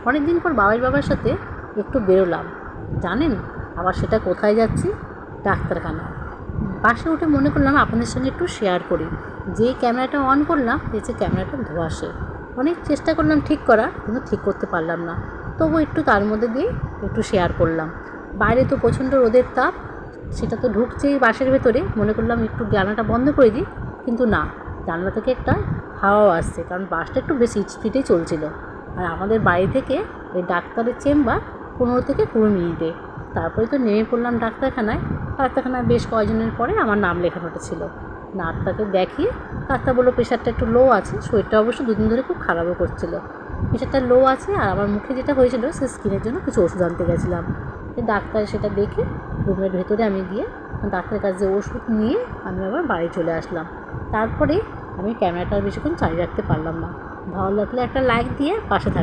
অনেক দিন পর বাবার সাথে একটু বেরোলাম। জানেন, আবার সেটা কোথায় যাচ্ছি? ডাক্তারখানা। বাসে উঠে মনে করলাম আপনাদের সঙ্গে একটু শেয়ার করি। যেই ক্যামেরাটা অন করলাম দেখছি ক্যামেরাটা ধোঁয়াশে। অনেক চেষ্টা করলাম ঠিক করা, কিন্তু ঠিক করতে পারলাম না। তবু একটু তার মধ্যে দিয়ে একটু শেয়ার করলাম। বাইরে তো প্রচণ্ড রোদের তাপ, সেটা তো ঢুকছেই বাসের ভেতরে। মনে করলাম একটু জানলাটা বন্ধ করে দিই, কিন্তু না, জানলা থেকে একটা হাওয়াও আসছে, কারণ বাসটা একটু বেশি স্পিডেই চলছিল। আর আমাদের বাড়ি থেকে ওই ডাক্তারের চেম্বার 15 থেকে 20 মিনিটে। তারপরে তো নেমে পড়লাম ডাক্তারখানায়। ডাক্তারখানায় বেশ কয়েকজনের পরে আমার নাম লেখানোটা ছিল। ডাক্তারকে দেখিয়ে ডাক্তার বললো প্রেশারটা একটু লো আছে। শরীরটা অবশ্য দুদিন ধরে খুব খারাপও করছিলো। প্রেশারটা লো আছে, আর আমার মুখে যেটা হয়েছিল সে স্কিনের জন্য কিছু ওষুধ আনতে গেছিলাম। ডাক্তার সেটা দেখে রুমের ভেতরে আমি গিয়ে ডাক্তারের কাছে ওষুধ নিয়ে আমি আবার বাড়ি চলে আসলাম। তারপরে আমি ক্যামেরাটা বেশিক্ষণ চালিয়ে রাখতে পারলাম না। ভালো লাগলে একটা লাইক দিয়ে পাশে থাকবেন।